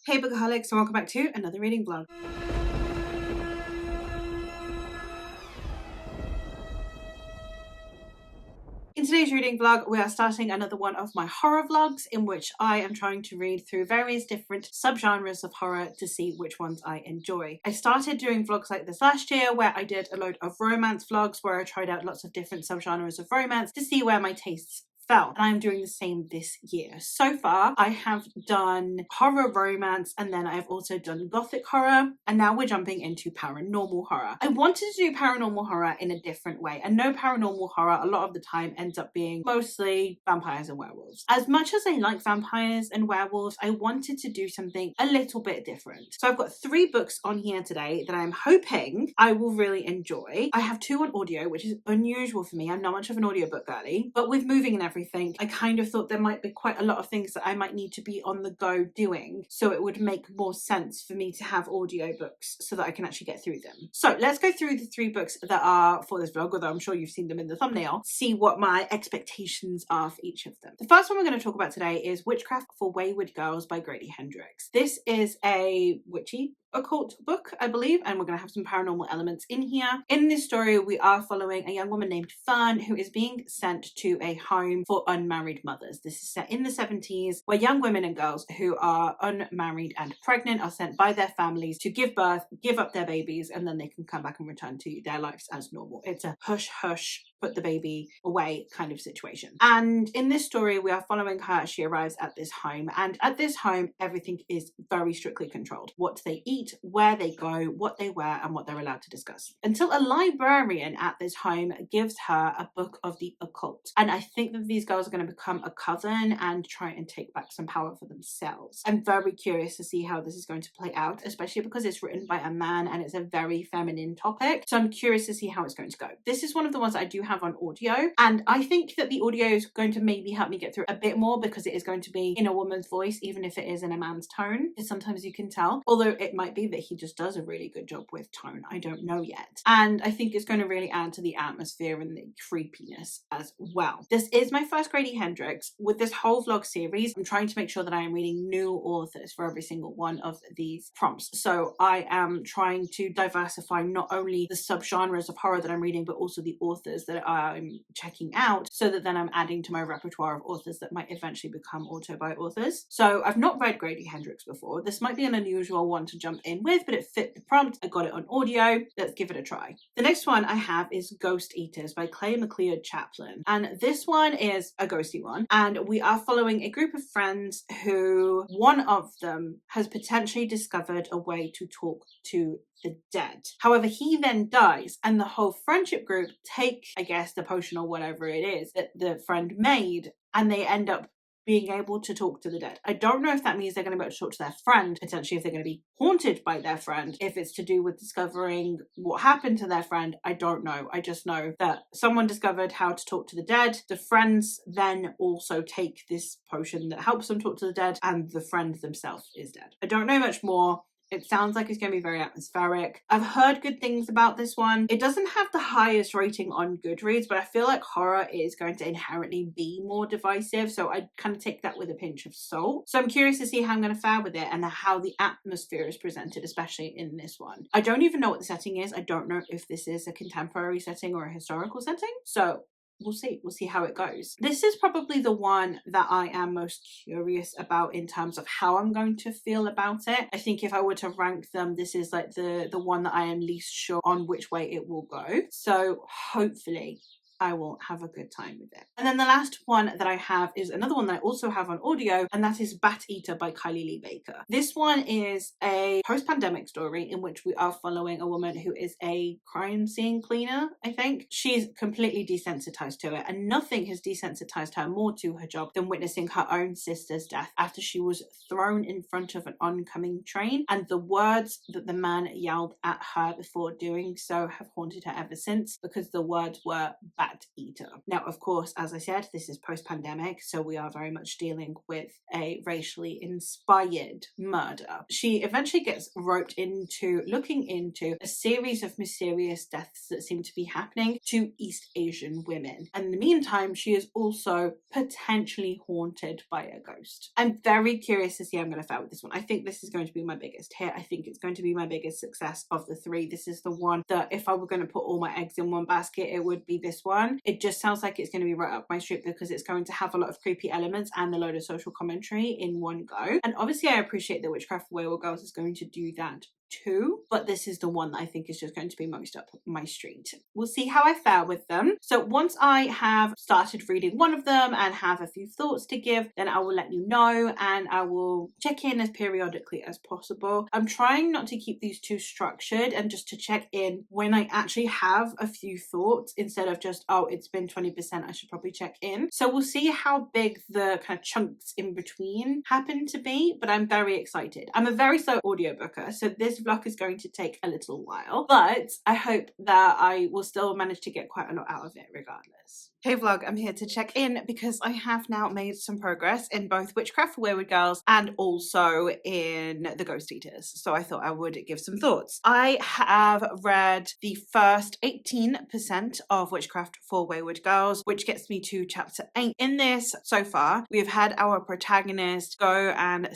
Hey Bookaholics, and welcome back to another reading vlog. In today's reading vlog, we are starting another one of my horror vlogs in which I am trying to read through various different subgenres of horror to see which ones I enjoy. I started doing vlogs like this last year where I did a load of romance vlogs where I tried out lots of different subgenres of romance to see where my tastes fell, and I'm doing the same this year. So far I have done horror romance, and then I've also done gothic horror, and now we're jumping into paranormal horror. I wanted to do paranormal horror in a different way, and no, paranormal horror a lot of the time ends up being mostly vampires and werewolves. As much as I like vampires and werewolves, I wanted to do something a little bit different. So I've got 3 books on here today that I'm hoping I will really enjoy. I have 2 on audio, which is unusual for me. I'm not much of an audiobook girly, but with moving and everything, I kind of thought there might be quite a lot of things that I might need to be on the go doing, so it would make more sense for me to have audiobooks so that I can actually get through them. So let's go through the 3 books that are for this vlog, although I'm sure you've seen them in the thumbnail, see what my expectations are for each of them. The first one we're going to talk about today is Witchcraft for Wayward Girls by Grady Hendrix. This is a witchy occult book, I believe, and we're going to have some paranormal elements in here. In this story, we are following a young woman named Fern who is being sent to a home for unmarried mothers. This is set in the 70s, where young women and girls who are unmarried and pregnant are sent by their families to give birth, give up their babies, and then they can come back and return to their lives as normal. It's a hush hush, put the baby away kind of situation. And in this story, we are following her as she arrives at this home, and at this home everything is very strictly controlled. What they eat, where they go, what they wear, and what they're allowed to discuss, until a librarian at this home gives her a book of the occult. And I think that these girls are going to become a coven and try and take back some power for themselves. I'm very curious to see how this is going to play out, especially because it's written by a man and it's a very feminine topic, so I'm curious to see how it's going to go. This is one of the ones that I do have on audio, and I think that the audio is going to maybe help me get through a bit more because it is going to be in a woman's voice, even if it is in a man's tone, because sometimes you can tell, although it might be that he just does a really good job with tone. I don't know yet. And I think it's going to really add to the atmosphere and the creepiness as well. This is my first Grady Hendrix. With this whole vlog series, I'm trying to make sure that I am reading new authors for every single one of these prompts. So I am trying to diversify not only the subgenres of horror that I'm reading, but also the authors that I'm checking out, so that then I'm adding to my repertoire of authors that might eventually become auto-buy authors. So I've not read Grady Hendrix before. This might be an unusual one to jump in with, but it fit the prompt. I got it on audio. Let's give it a try. The next one I have is Ghost Eaters by Clay McLeod Chaplin, and this one is a ghosty one, and we are following a group of friends who one of them has potentially discovered a way to talk to the dead. However, he then dies, and the whole friendship group take, I guess, the potion or whatever it is that the friend made, and they end up being able to talk to the dead. I don't know if that means they're going to be able to talk to their friend, potentially if they're going to be haunted by their friend, if it's to do with discovering what happened to their friend. I don't know. I just know that someone discovered how to talk to the dead. The friends then also take this potion that helps them talk to the dead, and the friend themselves is dead. I don't know much more. It sounds like it's going to be very atmospheric. I've heard good things about this one. It doesn't have the highest rating on Goodreads, but I feel like horror is going to inherently be more divisive, so I kind of take that with a pinch of salt. So I'm curious to see how I'm going to fare with it and how the atmosphere is presented, especially in this one. I don't even know what the setting is. I don't know if this is a contemporary setting or a historical setting, so we'll see how it goes. This is probably the one that I am most curious about in terms of how I'm going to feel about it. I think if I were to rank them, this is like the one that I am least sure on which way it will go. So hopefully I will have a good time with it. And then the last one that I have is another one that I also have on audio, and that is Bat Eater by Kylie Lee Baker. This one is a post-pandemic story in which we are following a woman who is a crime scene cleaner, I think. She's completely desensitized to it, and nothing has desensitized her more to her job than witnessing her own sister's death after she was thrown in front of an oncoming train, and the words that the man yelled at her before doing so have haunted her ever since, because the words were "Bat cat eater. Now, of course, as I said, this is post-pandemic, so we are very much dealing with a racially inspired murder. She eventually gets roped into looking into a series of mysterious deaths that seem to be happening to East Asian women. And in the meantime, she is also potentially haunted by a ghost. I'm very curious to see how I'm going to fare with this one. I think this is going to be my biggest hit. I think it's going to be my biggest success of the three. This is the one that if I were going to put all my eggs in one basket, it would be this one. It just sounds like it's going to be right up my street because it's going to have a lot of creepy elements and a load of social commentary in one go. And obviously I appreciate that Witchcraft for Wayward Girls is going to do that too, but this is the one that I think is just going to be most up my street. We'll see how I fare with them. So once I have started reading one of them and have a few thoughts to give, then I will let you know, and I will check in as periodically as possible. I'm trying not to keep these too structured and just to check in when I actually have a few thoughts instead of just, oh, it's been 20%, I should probably check in. So we'll see how big the kind of chunks in between happen to be, but I'm very excited. I'm a very slow audiobooker, so this vlog is going to take a little while, but I hope that I will still manage to get quite a lot out of it regardless. Hey vlog, I'm here to check in because I have now made some progress in both Witchcraft for Wayward Girls and also in The Ghost Eaters. So I thought I would give some thoughts. I have read the first 18% of Witchcraft for Wayward Girls, which gets me to chapter 8. In this, so far, we've had our protagonist go and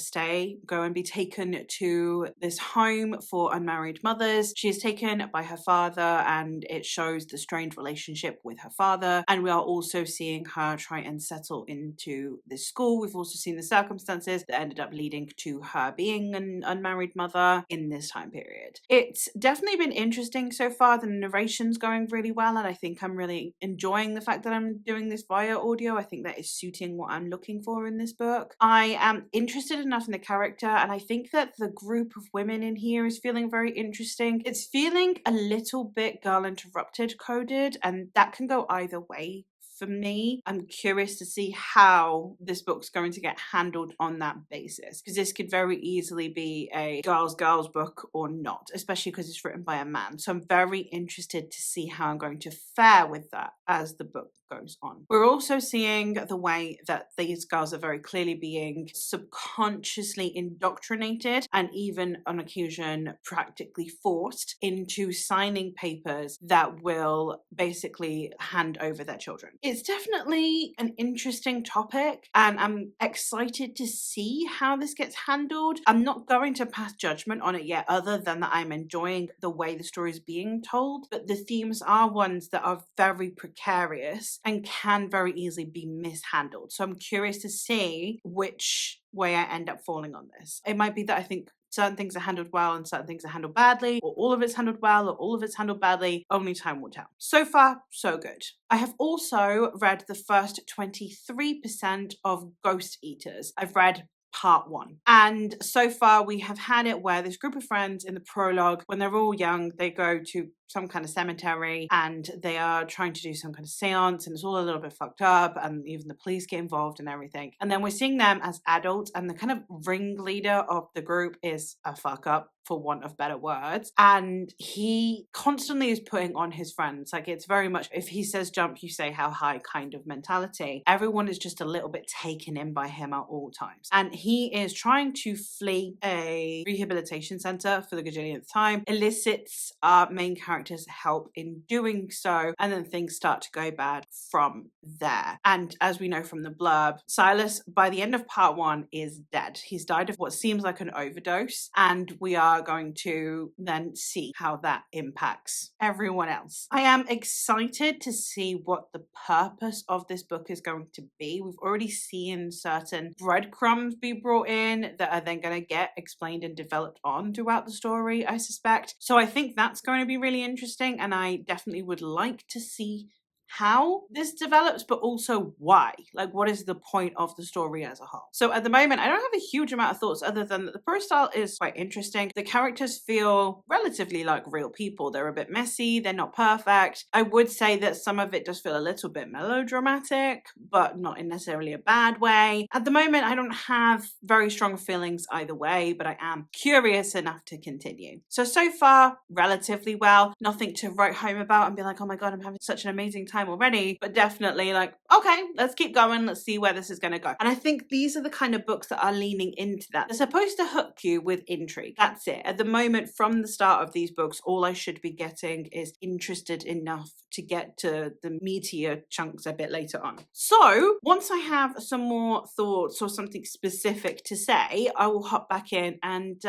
be taken to this home for unmarried mothers. She is taken by her father and it shows the strained relationship with her father, and we are also seeing her try and settle into this school. We've also seen the circumstances that ended up leading to her being an unmarried mother in this time period. It's definitely been interesting so far. The narration's going really well, and I think I'm really enjoying the fact that I'm doing this via audio. I think that is suiting what I'm looking for in this book. I am interested enough in the character, and I think that the group of women in here is feeling very interesting. It's feeling a little bit Girl Interrupted coded, and that can go either way. For me, I'm curious to see how this book's going to get handled on that basis, because this could very easily be a girls book or not, especially because it's written by a man. So I'm very interested to see how I'm going to fare with that as the book goes on. We're also seeing the way that these girls are very clearly being subconsciously indoctrinated and even on occasion practically forced into signing papers that will basically hand over their children. It's definitely an interesting topic, and I'm excited to see how this gets handled. I'm not going to pass judgment on it yet, other than that I'm enjoying the way the story is being told, but the themes are ones that are very precarious and can very easily be mishandled. So I'm curious to see which way I end up falling on this. It might be that I think certain things are handled well and certain things are handled badly, or all of it's handled well or all of it's handled badly. Only time will tell. So far, so good. I have also read the first 23% of Ghost Eaters. I've read part 1. And so far we have had it where this group of friends in the prologue, when they're all young, they go to some kind of cemetery and they are trying to do some kind of seance, and it's all a little bit fucked up, and even the police get involved and everything. And then we're seeing them as adults, and the kind of ringleader of the group is a fuck up, for want of better words, and he constantly is putting on his friends. Like, it's very much, if he says jump, you say how high kind of mentality. Everyone is just a little bit taken in by him at all times, and he is trying to flee a rehabilitation center for the gajillionth time, elicits our main character's help in doing so, and then things start to go bad from there. And as we know from the blurb, Silas, by the end of part 1, is dead. He's died of what seems like an overdose, and we are going to then see how that impacts everyone else. I am excited to see what the purpose of this book is going to be. We've already seen certain breadcrumbs be brought in that are then going to get explained and developed on throughout the story, I suspect. So I think that's going to be really interesting, and I definitely would like to see how this develops, but also why. Like, what is the point of the story as a whole? So at the moment, I don't have a huge amount of thoughts other than that the prose style is quite interesting. The characters feel relatively like real people. They're a bit messy, they're not perfect. I would say that some of it does feel a little bit melodramatic, but not in necessarily a bad way. At the moment, I don't have very strong feelings either way, but I am curious enough to continue. So far, relatively well. Nothing to write home about and be like, oh my god, I'm having such an amazing time time already, but definitely like, okay, let's keep going. Let's see where this is going to go. And I think these are the kind of books that are leaning into that. They're supposed to hook you with intrigue. That's it. At the moment, from the start of these books, all I should be getting is interested enough to get to the meatier chunks a bit later on. So once I have some more thoughts or something specific to say, I will hop back in and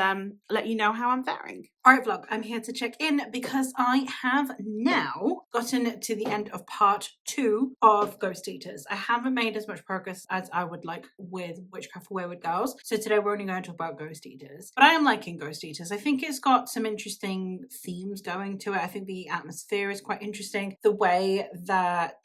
let you know how I'm faring. All right, vlog, I'm here to check in because I have now gotten to the end of part 2 of Ghost Eaters. I haven't made as much progress as I would like with Witchcraft for Wayward Girls, so today we're only going to talk about Ghost Eaters. But I am liking Ghost Eaters. I think it's got some interesting themes going to it. I think the atmosphere is quite interesting. The way that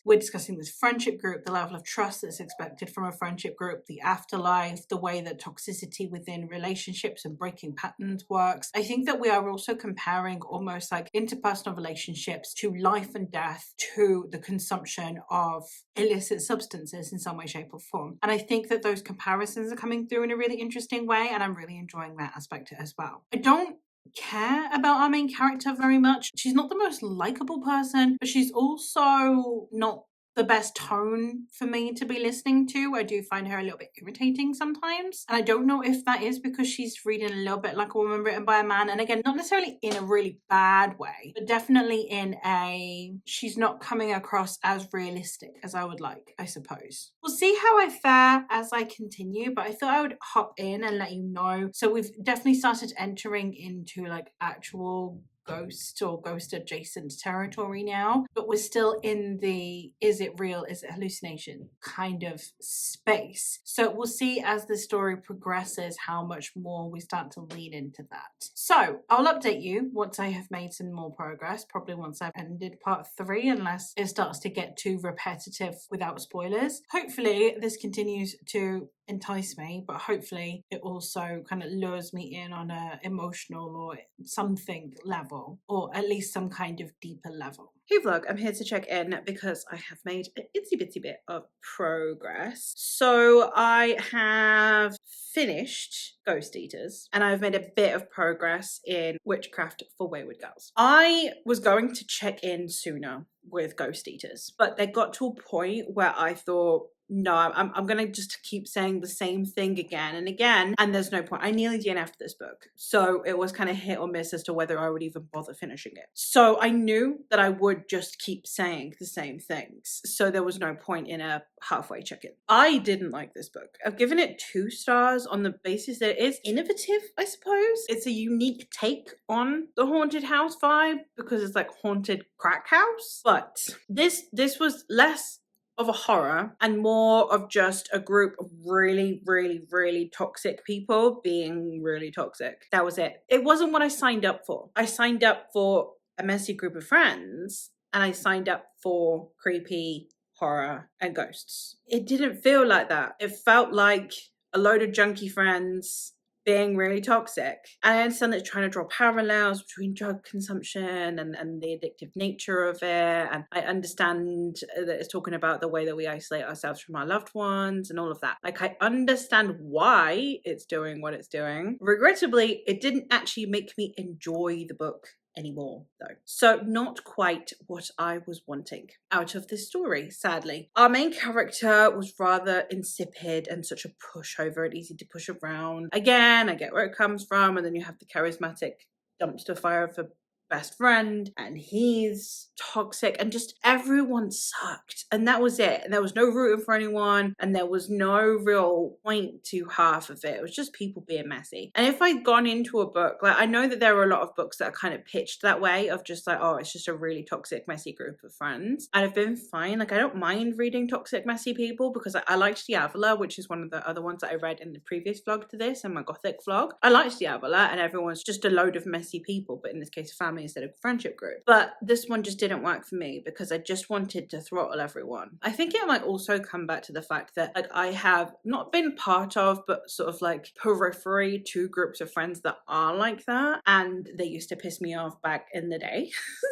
we're discussing this friendship group, the level of trust that's expected from a friendship group, the afterlife, the way that toxicity within relationships and breaking patterns works. I think that we are also comparing almost like interpersonal relationships to life and death, to the consumption of illicit substances in some way, shape, or form. And I think that those comparisons are coming through in a really interesting way, and I'm really enjoying that aspect as well. I don't care about our main character very much. She's not the most likable person, but she's also not the best tone for me to be listening to. I do find her a little bit irritating sometimes. And I don't know if that is because she's reading a little bit like a woman written by a man. And again, not necessarily in a really bad way, but definitely in a, she's not coming across as realistic as I would like, I suppose. We'll see how I fare as I continue, but I thought I would hop in and let you know. So we've definitely started entering into like actual ghost or ghost adjacent territory now, but we're still in the is it real, is it hallucination kind of space. So we'll see as the story progresses how much more we start to lean into that. So I'll update you once I have made some more progress, probably once I've ended part 3, unless it starts to get too repetitive without spoilers. Hopefully this continues to entice me, but hopefully it also kind of lures me in on a emotional or something level, or at least some kind of deeper level. Hey vlog, I'm here to check in because I have made an itsy bitsy bit of progress. So I have finished Ghost Eaters and I've made a bit of progress in Witchcraft for Wayward Girls. I was going to check in sooner with Ghost Eaters, but they got to a point where I thought, no, I'm gonna just keep saying the same thing again and again, and there's no point. I nearly DNF'd this book, so it was kind of hit or miss as to whether I would even bother finishing it. So I knew that I would just keep saying the same things, so there was no point in a halfway check-in. I didn't like this book. I've given it 2 stars on the basis that it is innovative, I suppose. It's a unique take on the haunted house vibe because it's like haunted crack house, but this was less of a horror and more of just a group of really, really, really toxic people being really toxic. That was it. It wasn't what I signed up for. I signed up for a messy group of friends and I signed up for creepy horror and ghosts. It didn't feel like that. It felt like a load of junky friends being really toxic. And I understand that it's trying to draw parallels between drug consumption and the addictive nature of it. And I understand that it's talking about the way that we isolate ourselves from our loved ones and all of that. Like, I understand why it's doing what it's doing. Regrettably, it didn't actually make me enjoy the book anymore though. So not quite what I was wanting out of this story, sadly. Our main character was rather insipid and such a pushover and easy to push around. Again, I get where it comes from, and then you have the charismatic dumpster fire of a best friend and he's toxic and just everyone sucked, and that was it. And there was no rooting for anyone and there was no real point to half of it. It was just people being messy. And if I'd gone into a book, like, I know that there are a lot of books that are kind of pitched that way, of just like, oh, it's just a really toxic messy group of friends, and I've been fine. Like, I don't mind reading toxic messy people because I liked Diavola, which is one of the other ones that I read in the previous vlog to this and my gothic vlog. I liked Diavola and everyone's just a load of messy people, but in this case family instead of friendship group. But this one just didn't work for me because I just wanted to throttle everyone. I think it might also come back to the fact that, like, I have not been part of, but sort of like periphery to groups of friends that are like that, and they used to piss me off back in the day.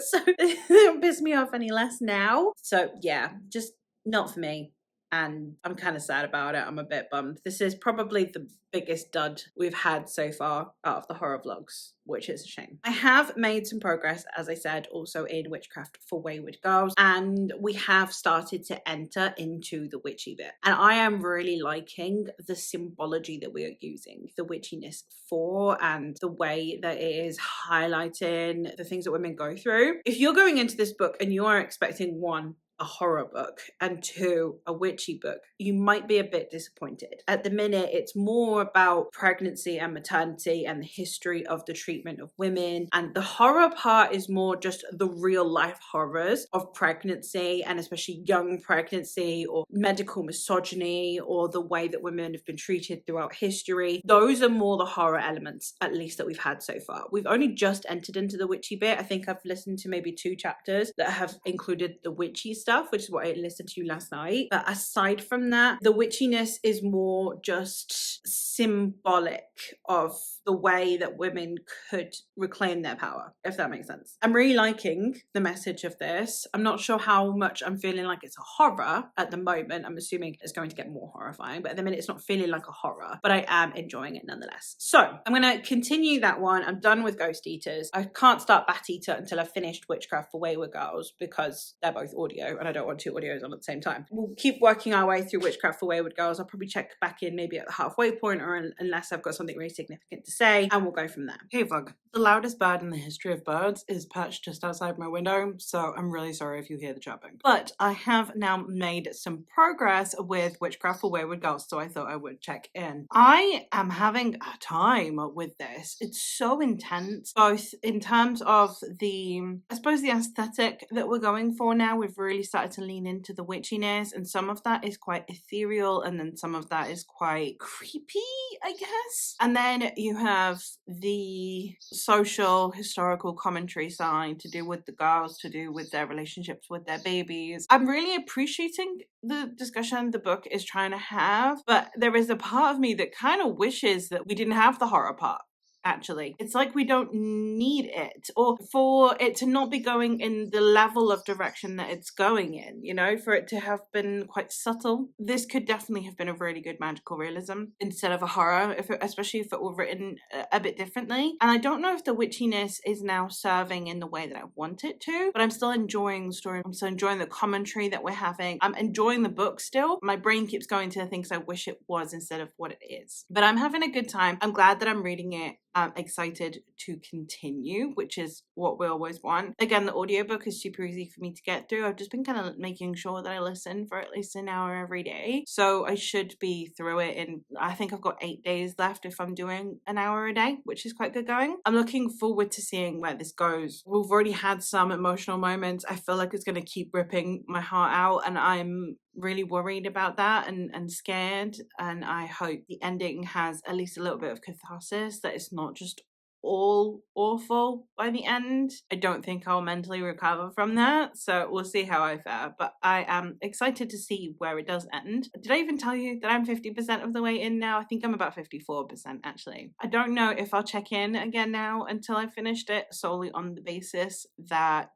So they don't piss me off any less now. So yeah, just not for me and I'm kind of sad about it. I'm a bit bummed. This is probably the biggest dud we've had so far out of the horror vlogs, which is a shame. I have made some progress, as I said, also in Witchcraft for Wayward Girls, and we have started to enter into the witchy bit. And I am really liking the symbology that we are using the witchiness for, and the way that it is highlighting the things that women go through. If you're going into this book and you are expecting one, a horror book, and two, a witchy book, you might be a bit disappointed. At the minute, it's more about pregnancy and maternity and the history of the treatment of women, and the horror part is more just the real life horrors of pregnancy, and especially young pregnancy, or medical misogyny, or the way that women have been treated throughout history. Those are more the horror elements, at least, that we've had so far. We've only just entered into the witchy bit. I think I've listened to maybe 2 chapters that have included the witchy stuff, which is what I listened to last night. But aside from that, the witchiness is more just symbolic of the way that women could reclaim their power, if that makes sense. I'm really liking the message of this. I'm not sure how much I'm feeling like it's a horror at the moment. I'm assuming it's going to get more horrifying, but at the minute it's not feeling like a horror, but I am enjoying it nonetheless. So I'm going to continue that one. I'm done with Ghost Eaters. I can't start Bat Eater until I've finished Witchcraft for Wayward Girls, because they're both audio and I don't want 2 audios on at the same time. We'll keep working our way through Witchcraft for Wayward Girls. I'll probably check back in maybe at the halfway point, or unless I've got something really significant to say, and we'll go from there. Hey vlog, the loudest bird in the history of birds is perched just outside my window, so I'm really sorry if you hear the chirping. But I have now made some progress with Witchcraft for Wayward Girls, so I thought I would check in. I am having a time with this. It's so intense, both in terms of the, I suppose, the aesthetic that we're going for now. We've really started to lean into the witchiness, and some of that is quite ethereal, and then some of that is quite creepy, I guess. And then you have the social historical commentary side to do with the girls, to do with their relationships with their babies. I'm really appreciating the discussion the book is trying to have, but there is a part of me that kind of wishes that we didn't have the horror part. Actually, it's like we don't need it, or for it to not be going in the level of direction that it's going in, you know, for it to have been quite subtle. This could definitely have been a really good magical realism instead of a horror, especially if it were written a bit differently. And I don't know if the witchiness is now serving in the way that I want it to, but I'm still enjoying the story. I'm still enjoying the commentary that we're having. I'm enjoying the book still. My brain keeps going to the things I wish it was instead of what it is. But I'm having a good time. I'm glad that I'm reading it. I'm excited to continue, which is what we always want. Again, the audiobook is super easy for me to get through. I've just been kind of making sure that I listen for at least an hour every day. So I should be through it in, I think I've got 8 days left if I'm doing an hour a day, which is quite good going. I'm looking forward to seeing where this goes. We've already had some emotional moments. I feel like it's going to keep ripping my heart out, and I'm really worried about that and scared, and I hope the ending has at least a little bit of catharsis, that it's not just all awful by the end. I don't think I'll mentally recover from that, so we'll see how I fare, but I am excited to see where it does end. Did I even tell you that I'm 50% of the way in now? I think I'm about 54% actually. I don't know if I'll check in again now until I've finished it, solely on the basis that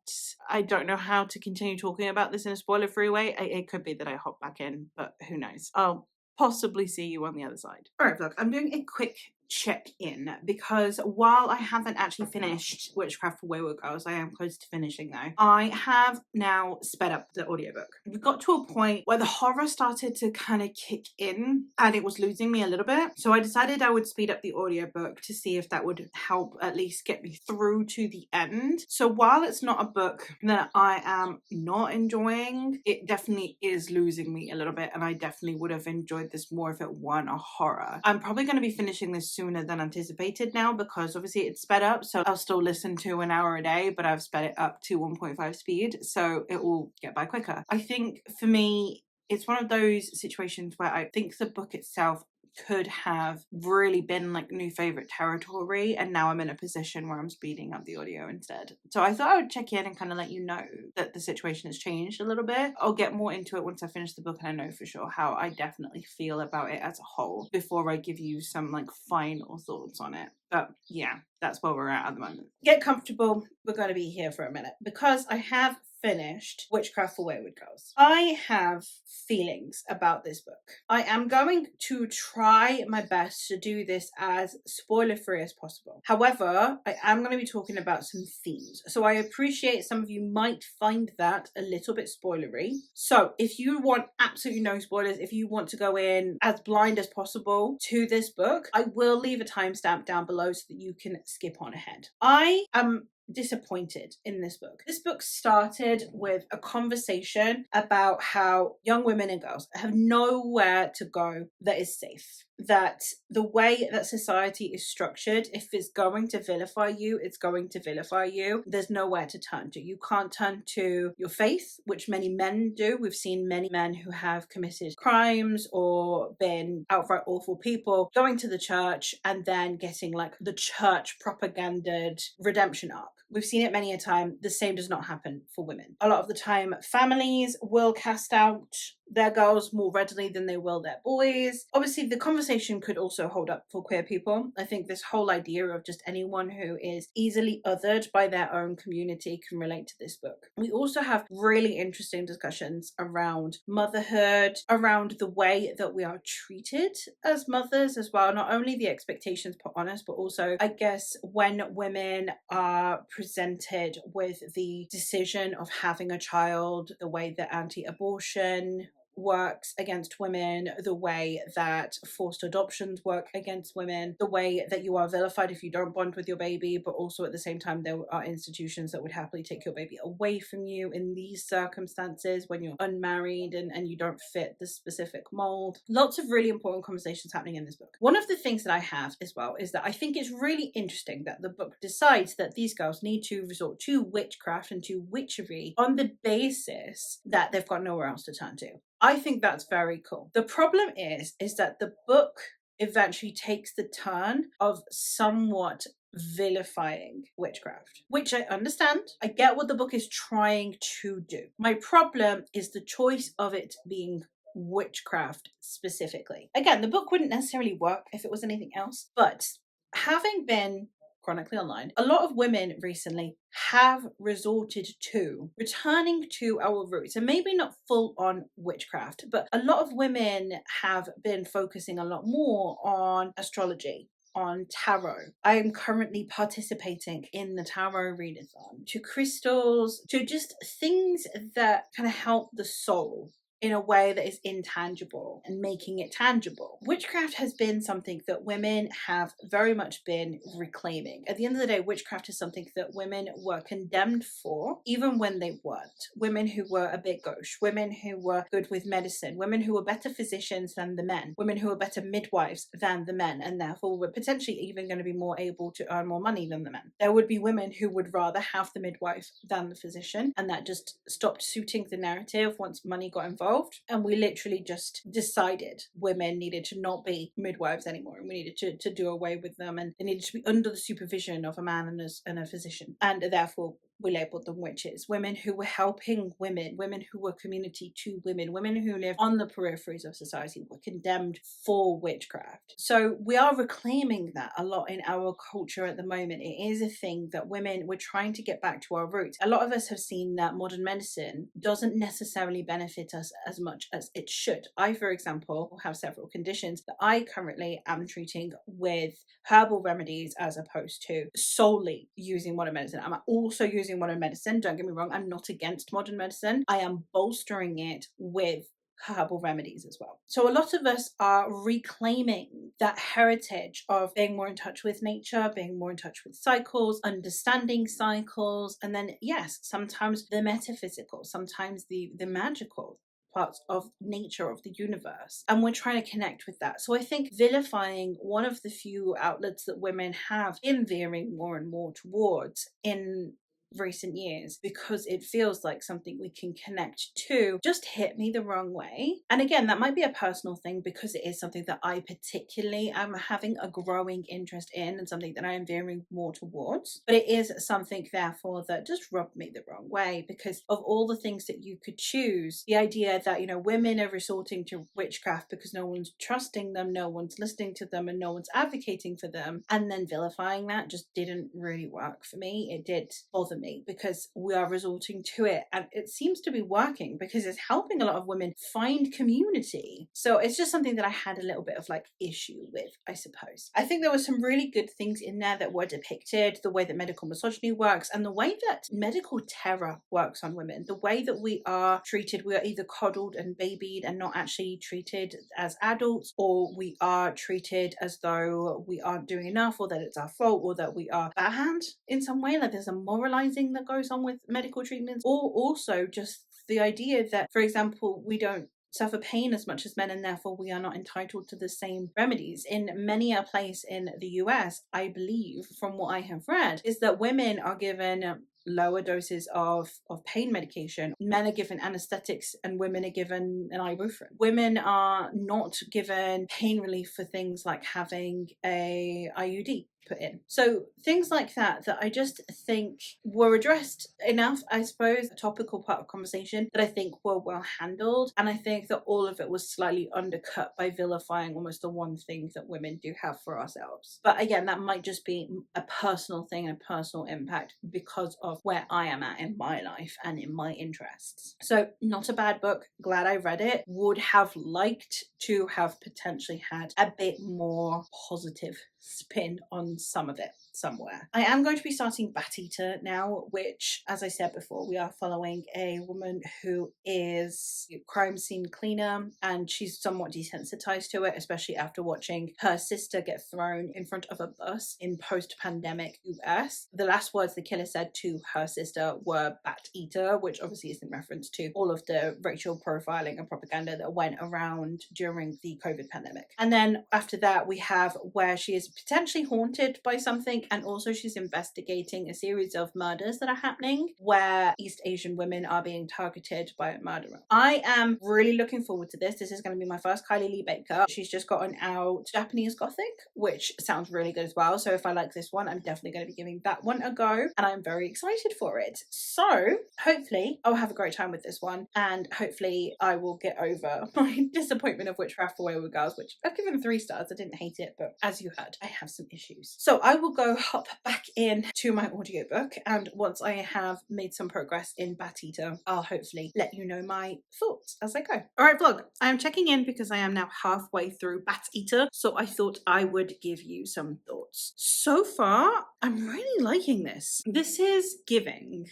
I don't know how to continue talking about this in a spoiler-free way. It could be that I hop back in, but who knows. I'll possibly see you on the other side. Alright vlog, I'm doing a quick check-in, because while I haven't actually finished Witchcraft for Wayward Girls, I am close to finishing though, I have now sped up the audiobook. We got to a point where the horror started to kind of kick in and it was losing me a little bit, so I decided I would speed up the audiobook to see if that would help at least get me through to the end. So while it's not a book that I am not enjoying, it definitely is losing me a little bit, and I definitely would have enjoyed this more if it weren't a horror. I'm probably going to be finishing this sooner than anticipated now, because obviously it's sped up, so I'll still listen to an hour a day, but I've sped it up to 1.5 speed, so it will get by quicker. I think for me, it's one of those situations where I think the book itself could have really been like new favorite territory, and now I'm in a position where I'm speeding up the audio instead. So I thought I would check in and kind of let you know that the situation has changed a little bit. I'll get more into it once I finish the book and I know for sure how I definitely feel about it as a whole before I give you some like final thoughts on it. But yeah, that's where we're at the moment. Get comfortable. We're going to be here for a minute because I have finished Witchcraft for Wayward Girls. I have feelings about this book. I am going to try my best to do this as spoiler free as possible. However, I am going to be talking about some themes. So I appreciate some of you might find that a little bit spoilery. So if you want absolutely no spoilers, if you want to go in as blind as possible to this book, I will leave a timestamp down below so that you can skip on ahead. I am disappointed in this book. This book started with a conversation about how young women and girls have nowhere to go that is safe. That the way that society is structured, if it's going to vilify you, it's going to vilify you. There's nowhere to turn to. You can't turn to your faith, which many men do. We've seen many men who have committed crimes or been outright awful people going to the church and then getting like the church propagandaed redemption arc. We've seen it many a time. The same does not happen for women. A lot of the time, families will cast out their girls more readily than they will their boys. Obviously, the conversation could also hold up for queer people. I think this whole idea of just anyone who is easily othered by their own community can relate to this book. We also have really interesting discussions around motherhood, around the way that we are treated as mothers as well. Not only the expectations put on us, but also, I guess, when women are presented with the decision of having a child, the way that anti-abortion works against women, the way that forced adoptions work against women, the way that you are vilified if you don't bond with your baby, but also at the same time there are institutions that would happily take your baby away from you in these circumstances when you're unmarried and you don't fit the specific mold. Lots of really important conversations happening in this book. One of the things that I have as well is that I think it's really interesting that the book decides that these girls need to resort to witchcraft and to witchery on the basis that they've got nowhere else to turn to. I think that's very cool. The problem is that the book eventually takes the turn of somewhat vilifying witchcraft, which I understand. I get what the book is trying to do. My problem is the choice of it being witchcraft specifically. Again, the book wouldn't necessarily work if it was anything else, but having been chronically online, a lot of women recently have resorted to returning to our roots, and maybe not full on witchcraft, but a lot of women have been focusing a lot more on astrology, on tarot. I am currently participating in the tarot readathon, to crystals, to just things that kind of help the soul in a way that is intangible and making it tangible. Witchcraft has been something that women have very much been reclaiming. At the end of the day, witchcraft is something that women were condemned for, even when they weren't. Women who were a bit gauche, women who were good with medicine, women who were better physicians than the men, women who were better midwives than the men, and therefore were potentially even going to be more able to earn more money than the men. There would be women who would rather have the midwife than the physician, and that just stopped suiting the narrative once money got involved. And we literally just decided women needed to not be midwives anymore, and we needed to do away with them, and they needed to be under the supervision of a man and a physician, and therefore we labeled them witches. Women who were helping women, women who were community to women, women who live on the peripheries of society were condemned for witchcraft. So we are reclaiming that a lot in our culture at the moment. It is a thing that we're trying to get back to our roots. A lot of us have seen that modern medicine doesn't necessarily benefit us as much as it should. I, for example, have several conditions that I currently am treating with herbal remedies as opposed to solely using modern medicine. I'm also using modern medicine. Don't get me wrong, I'm not against modern medicine. I am bolstering it with herbal remedies as well. So a lot of us are reclaiming that heritage of being more in touch with nature, being more in touch with cycles, understanding cycles, and then yes, sometimes the metaphysical, sometimes the magical parts of nature, of the universe, and we're trying to connect with that. So I think vilifying one of the few outlets that women have been veering more and more towards in recent years, because it feels like something we can connect to, just hit me the wrong way. And again, that might be a personal thing because it is something that I particularly am having a growing interest in and something that I am veering more towards, but it is something therefore that just rubbed me the wrong way because of all the things that you could choose. The idea that, you know, women are resorting to witchcraft because no one's trusting them, no one's listening to them, and no one's advocating for them, and then vilifying that just didn't really work for me. It did bother me because we are resorting to it, and it seems to be working because it's helping a lot of women find community. So it's just something that I had a little bit of like issue with, I suppose. I think there were some really good things in there that were depicted, the way that medical misogyny works and the way that medical terror works on women, the way that we are treated. We are either coddled and babied and not actually treated as adults, or we are treated as though we aren't doing enough, or that it's our fault, or that we are bad in some way. Like there's a moralizing that goes on with medical treatments, or also just the idea that, for example, we don't suffer pain as much as men, and therefore we are not entitled to the same remedies. In many a place in the US, I believe, from what I have read, is that women are given lower doses of pain medication. Men are given anesthetics and women are given an ibuprofen. Women are not given pain relief for things like having a IUD put in. So things like that I just think were addressed enough, I suppose, a topical part of conversation that I think were well handled. And I think that all of it was slightly undercut by vilifying almost the one thing that women do have for ourselves. But again, that might just be a personal thing, a personal impact because of where I am at in my life and in my interests. So not a bad book. Glad I read it. Would have liked to have potentially had a bit more positive spin on some of it somewhere. I am going to be starting Bat Eater now, which, as I said before, we are following a woman who is a crime scene cleaner, and she's somewhat desensitized to it, especially after watching her sister get thrown in front of a bus in post-pandemic US. The last words the killer said to her sister were Bat Eater, which obviously is in reference to all of the racial profiling and propaganda that went around during the COVID pandemic. And then after that, we have where she is potentially haunted by something, and also she's investigating a series of murders that are happening where East Asian women are being targeted by a murderer. I am really looking forward to this. This is going to be my first Kylie Lee Baker. She's just gotten out Japanese Gothic, which sounds really good as well. So if I like this one, I'm definitely going to be giving that one a go, and I'm very excited for it. So hopefully I'll have a great time with this one, and hopefully I will get over my disappointment of Witchcraft Away with Girls, which I've given 3 stars. I didn't hate it, but as you heard, I have some issues. So I will go hop back in to my audiobook, and once I have made some progress in Bat Eater, I'll hopefully let you know my thoughts as I go. Alright vlog, I am checking in because I am now halfway through Bat Eater, so I thought I would give you some thoughts. So far, I'm really liking this. This is giving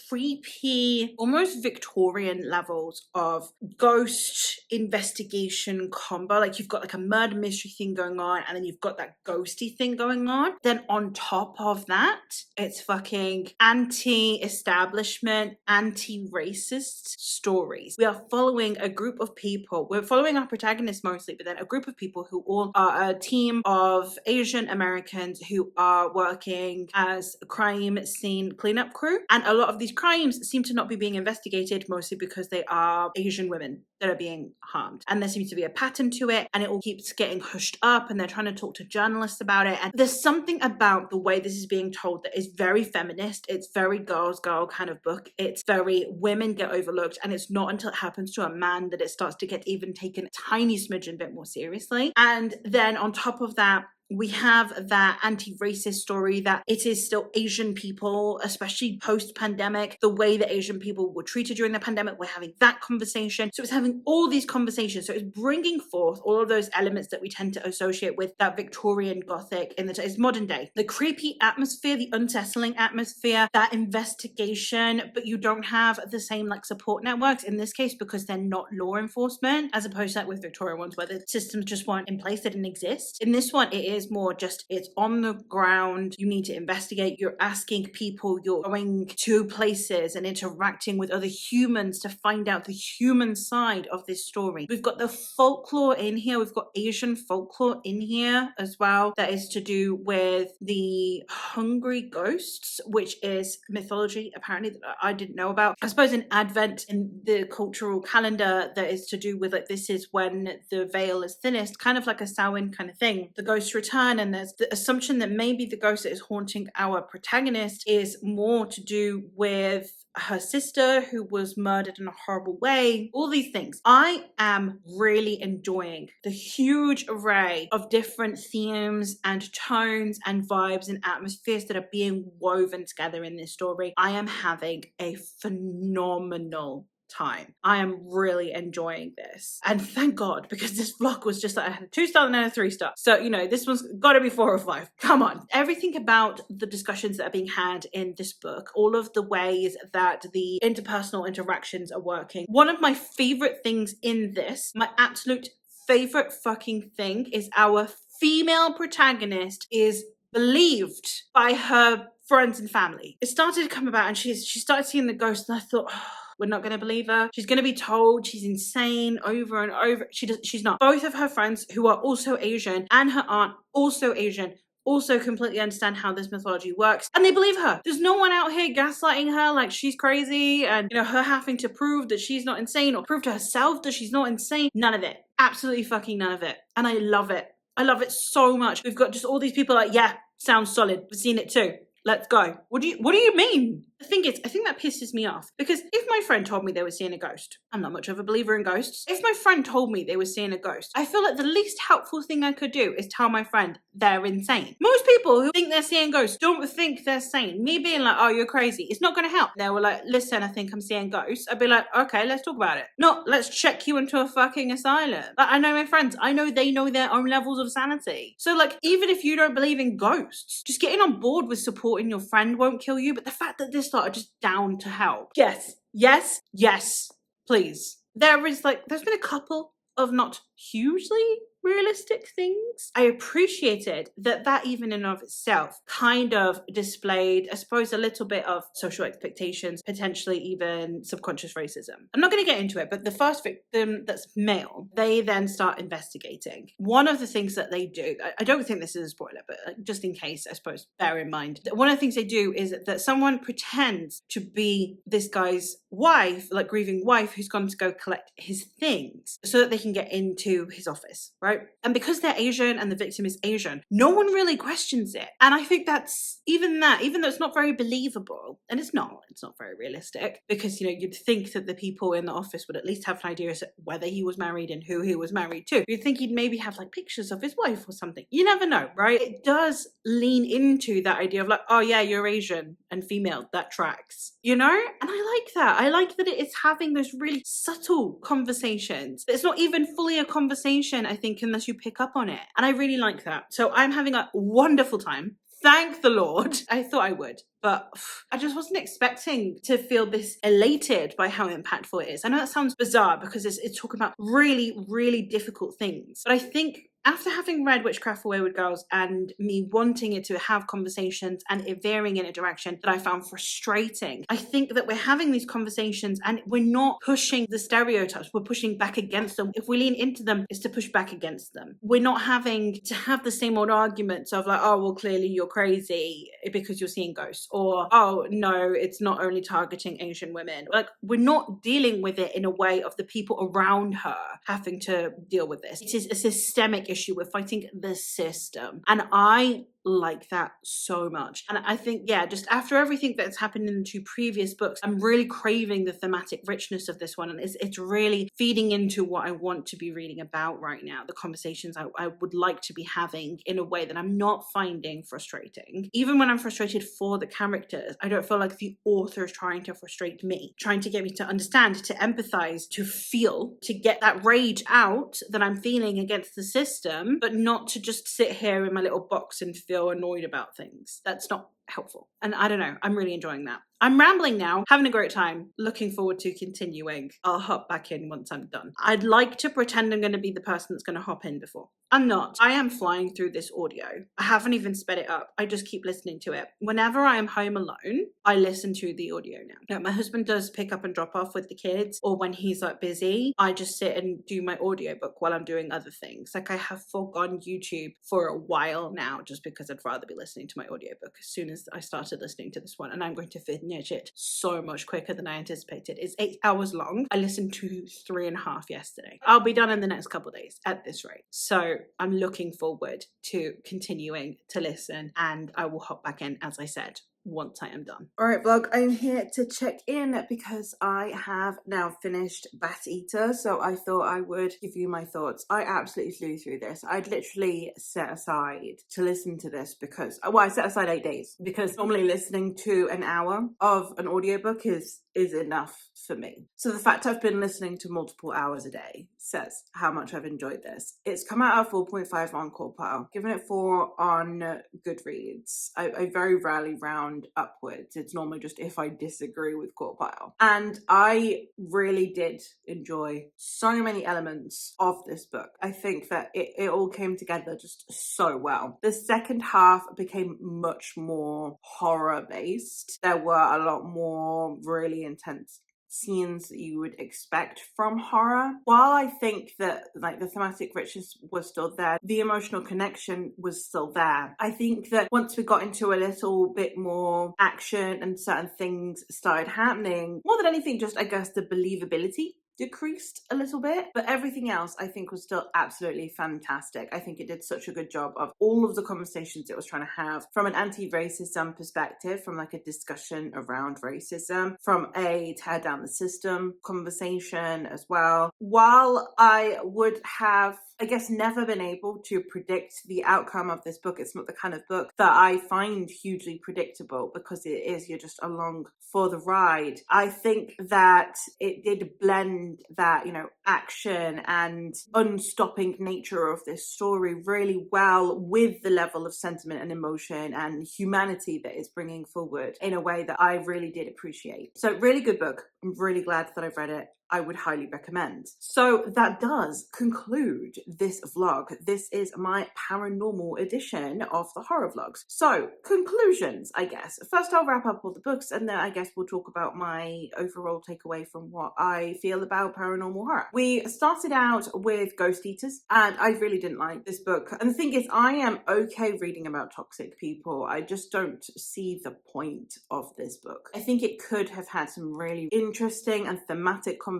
creepy, almost Victorian levels of ghost investigation combo. Like you've got like a murder mystery thing going on, and then you've got that ghosty thing going on. Then on top of that, it's fucking anti-establishment, anti-racist stories. We are following a group of people. We're following our protagonist mostly, but then a group of people who all are a team of Asian Americans who are working as a crime scene cleanup crew. And a lot of these crimes seem to not be being investigated, mostly because they are Asian women that are being harmed. And there seems to be a pattern to it, and it all keeps getting hushed up, and they're trying to talk to journalists about it. And there's something about the way this is being told that is very feminist. It's very girls girl kind of book. It's very women get overlooked, and it's not until it happens to a man that it starts to get even taken a tiny smidgen bit more seriously. And then on top of that, we have that anti-racist story that it is still Asian people, especially post-pandemic, the way that Asian people were treated during the pandemic. We're having that conversation. So it's having all these conversations. So it's bringing forth all of those elements that we tend to associate with that Victorian Gothic in the it's modern day. The creepy atmosphere, the unsettling atmosphere, that investigation, but you don't have the same like support networks in this case because they're not law enforcement, as opposed to like with Victorian ones where the systems just weren't in place, they didn't exist. In this one, it is more just it's on the ground. You need to investigate. You're asking people, you're going to places and interacting with other humans to find out the human side of this story. We've got the folklore in here. We've got Asian folklore in here as well that is to do with the hungry ghosts, which is mythology apparently that I didn't know about. I suppose an advent in the cultural calendar that is to do with like this is when the veil is thinnest, kind of like a Samhain kind of thing. The ghosts return return, and there's the assumption that maybe the ghost that is haunting our protagonist is more to do with her sister who was murdered in a horrible way, all these things. I am really enjoying the huge array of different themes and tones and vibes and atmospheres that are being woven together in this story. I am having a phenomenal time. I am really enjoying this. And thank God, because this vlog was just like, I had a 2-star and then a 3-star. So, you know, this one's gotta be 4 or 5. Come on. Everything about the discussions that are being had in this book, all of the ways that the interpersonal interactions are working. One of my favorite things in this, my absolute favorite fucking thing, is our female protagonist is believed by her friends and family. It started to come about and she started seeing the ghost, and I thought, oh, we're not going to believe her. She's going to be told she's insane over and over. She's not. Both of her friends, who are also Asian, and her aunt, also Asian, also completely understand how this mythology works, and they believe her. There's no one out here gaslighting her like she's crazy and, you know, her having to prove that she's not insane or prove to herself that she's not insane. None of it. Absolutely fucking none of it. And I love it. I love it so much. We've got just all these people like, yeah, sounds solid. We've seen it too. Let's go. What do you mean? The thing is, I think that pisses me off, because if my friend told me they were seeing a ghost, I'm not much of a believer in ghosts. If my friend told me they were seeing a ghost, I feel like the least helpful thing I could do is tell my friend they're insane. Most people who think they're seeing ghosts don't think they're sane. Me being like, oh, you're crazy, it's not going to help. They were like, listen, I think I'm seeing ghosts. I'd be like, okay, let's talk about it. Not, let's check you into a fucking asylum. Like, I know my friends. I know they know their own levels of sanity. So, like, even if you don't believe in ghosts, just getting on board with supporting your friend won't kill you. But the fact that this lot are just down to help. Yes, yes, yes, please. There's been a couple of not hugely realistic things. I appreciated that even in and of itself kind of displayed, I suppose, a little bit of social expectations, potentially even subconscious racism. I'm not going to get into it, but the first victim that's male, they then start investigating. One of the things that they do, I don't think this is a spoiler, but just in case, I suppose, bear in mind, one of the things they do is that someone pretends to be this guy's wife, like grieving wife, who's gone to go collect his things so that they can get into his office, right? And because they're Asian and the victim is Asian, no one really questions it. And I think that's even though it's not very believable, and it's not very realistic, because, you know, you'd think that the people in the office would at least have an idea as to whether he was married and who he was married to. You'd think he'd maybe have like pictures of his wife or something. You never know, right? It does lean into that idea of like, oh yeah, you're Asian and female, that tracks, you know? And I like that. I like that it is having those really subtle conversations. It's not even fully a conversation, I think, unless you pick up on it. And I really like that. So I'm having a wonderful time. Thank the Lord. I thought I would, but I just wasn't expecting to feel this elated by how impactful it is. I know that sounds bizarre because it's talking about really, really difficult things, but I think after having read Witchcraft for Wayward Girls and me wanting it to have conversations and it veering in a direction that I found frustrating, I think that we're having these conversations and we're not pushing the stereotypes, we're pushing back against them. If we lean into them, it's to push back against them. We're not having to have the same old arguments of like, oh, well, clearly you're crazy because you're seeing ghosts, or, oh, no, it's not only targeting Asian women. Like, we're not dealing with it in a way of the people around her having to deal with this. It is a systemic issue. We're fighting the system. And I like that so much. And I think, yeah, just after everything that's happened in the 2 previous books, I'm really craving the thematic richness of this one. And it's really feeding into what I want to be reading about right now. The conversations I would like to be having in a way that I'm not finding frustrating. Even when I'm frustrated for the characters, I don't feel like the author is trying to frustrate me, trying to get me to understand, to empathize, to feel, to get that rage out that I'm feeling against the system, but not to just sit here in my little box and feel annoyed about things. That's not helpful. And I don't know, I'm really enjoying that. I'm rambling now, having a great time, looking forward to continuing. I'll hop back in once I'm done. I'd like to pretend I'm going to be the person that's going to hop in before. I'm not. I am flying through this audio. I haven't even sped it up. I just keep listening to it. Whenever I am home alone, I listen to the audio now. Now, my husband does pick up and drop off with the kids, or when he's like busy, I just sit and do my audiobook while I'm doing other things. Like, I have forgone YouTube for a while now just because I'd rather be listening to my audiobook. As soon as since I started listening to this one, and I'm going to finish it so much quicker than I anticipated. It's 8 hours long. I listened to 3.5 yesterday. I'll be done in the next couple of days at this rate. So I'm looking forward to continuing to listen, and I will hop back in, as I said, once I am done. Alright vlog, I'm here to check in because I have now finished Bat Eater, so I thought I would give you my thoughts. I absolutely flew through this. I'd literally set aside to listen to this because, well, I set aside 8 days because normally listening to an hour of an audiobook is enough for me. So the fact I've been listening to multiple hours a day says how much I've enjoyed this. It's come out at 4.5 on Corpile, given it 4 on Goodreads. I very rarely round upwards. It's normally just if I disagree with Corpile. And I really did enjoy so many elements of this book. I think that it all came together just so well. The second half became much more horror based. There were a lot more really intense scenes that you would expect from horror. While I think that like the thematic richness was still there, the emotional connection was still there. I think that once we got into a little bit more action and certain things started happening, more than anything, just I guess the believability decreased a little bit, but everything else I think was still absolutely fantastic. I think it did such a good job of all of the conversations it was trying to have from an anti-racism perspective, from like a discussion around racism, from a tear down the system conversation as well. While I would have, I guess, never been able to predict the outcome of this book, it's not the kind of book that I find hugely predictable because it is, you're just along for the ride. I think that it did blend that, you know, action and unstopping nature of this story really well with the level of sentiment and emotion and humanity that it's bringing forward in a way that I really did appreciate. So really good book. I'm really glad that I've read it. I would highly recommend. So that does conclude this vlog. This is my paranormal edition of the horror vlogs. So conclusions, I guess. First I'll wrap up all the books and then I guess we'll talk about my overall takeaway from what I feel about paranormal horror. We started out with Ghost Eaters and I really didn't like this book. And the thing is, I am okay reading about toxic people. I just don't see the point of this book. I think it could have had some really interesting and thematic conversations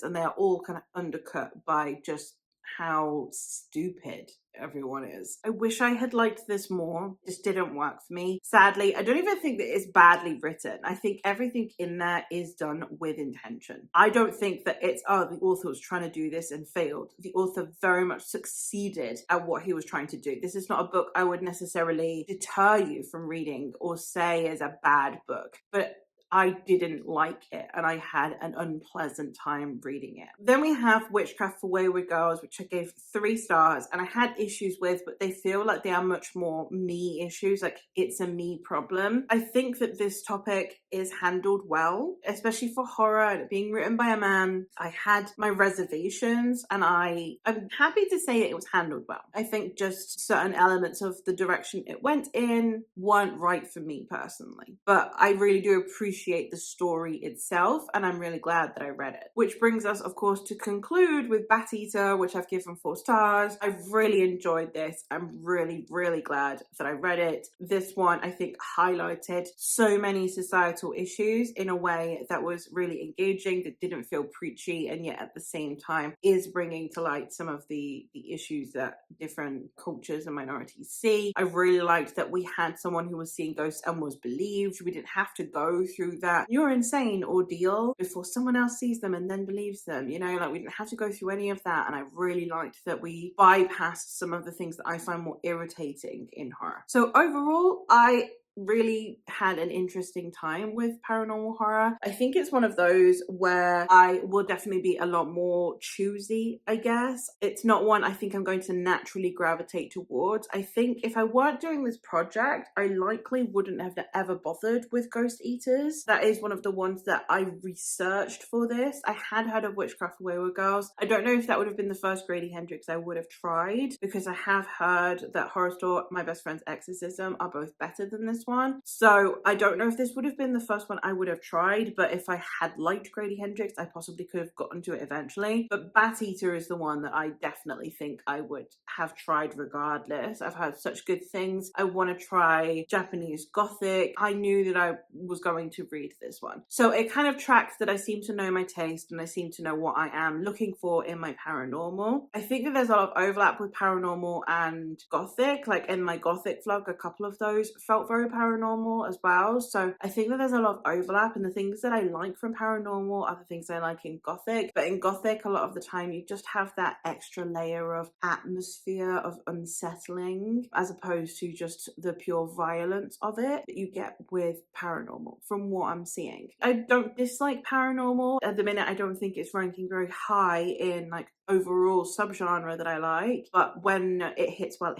and they're all kind of undercut by just how stupid everyone is. I wish I had liked this more. Just didn't work for me. Sadly, I don't even think that it's badly written. I think everything in there is done with intention. I don't think that it's, oh, the author was trying to do this and failed. The author very much succeeded at what he was trying to do. This is not a book I would necessarily deter you from reading or say is a bad book, but I didn't like it and I had an unpleasant time reading it. Then we have Witchcraft for Wayward Girls, which I gave 3 stars and I had issues with, but they feel like they are much more me issues, like it's a me problem. I think that this topic is handled well, especially for horror and it being written by a man. I had my reservations and I'm happy to say that it was handled well. I think just certain elements of the direction it went in weren't right for me personally, but I really do appreciate the story itself and I'm really glad that I read it. Which brings us of course to conclude with Bat Eater, which I've given 4 stars. I've really enjoyed this. I'm really glad that I read it. This one I think highlighted so many societal issues in a way that was really engaging, that didn't feel preachy, and yet at the same time is bringing to light some of the issues that different cultures and minorities see. I really liked that we had someone who was seeing ghosts and was believed. We didn't have to go through that "you're insane" ordeal before someone else sees them and then believes them, you know, like we didn't have to go through any of that. And I really liked that we bypassed some of the things that I find more irritating in horror. So overall, I really had an interesting time with paranormal horror. I think it's one of those where I will definitely be a lot more choosy, I guess. It's not one I think I'm going to naturally gravitate towards. I think if I weren't doing this project, I likely wouldn't have ever bothered with Ghost Eaters. That is one of the ones that I researched for this. I had heard of Witchcraft for Wayward Girls. I don't know if that would have been the first Grady Hendrix I would have tried, because I have heard that Horror Store, My Best Friend's Exorcism are both better than this one. So I don't know if this would have been the first one I would have tried, but if I had liked Grady Hendrix, I possibly could have gotten to it eventually. But Bat Eater is the one that I definitely think I would have tried regardless. I've heard such good things. I want to try Japanese Gothic. I knew that I was going to read this one. So it kind of tracks that I seem to know my taste and I seem to know what I am looking for in my paranormal. I think that there's a lot of overlap with paranormal and Gothic. Like in my Gothic vlog, a couple of those felt very paranormal as well. So I think that there's a lot of overlap, and the things that I like from paranormal are the things I like in Gothic. But in Gothic, a lot of the time you just have that extra layer of atmosphere of unsettling as opposed to just the pure violence of it that you get with paranormal from what I'm seeing. I don't dislike paranormal. At the minute, I don't think it's ranking very high in like overall subgenre that I like, but when it hits well,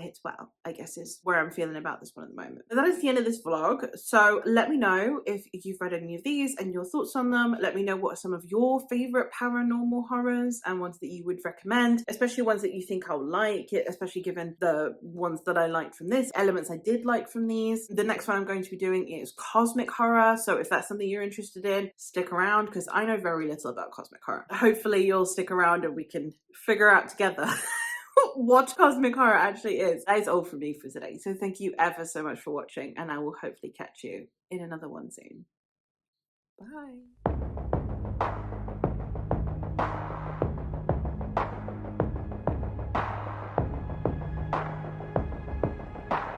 I guess is where I'm feeling about this one at the moment. But that is the end of this vlog. So let me know if you've read any of these and your thoughts on them. Let me know what are some of your favorite paranormal horrors and ones that you would recommend, especially ones that you think I'll like, especially given the ones that I liked from this, elements I did like from these. The next one I'm going to be doing is cosmic horror. So if that's something you're interested in, stick around because I know very little about cosmic horror. Hopefully you'll stick around and we can figure out together what cosmic horror actually is. That is all from me for today. So thank you ever so much for watching, and I will hopefully catch you in another one soon. Bye.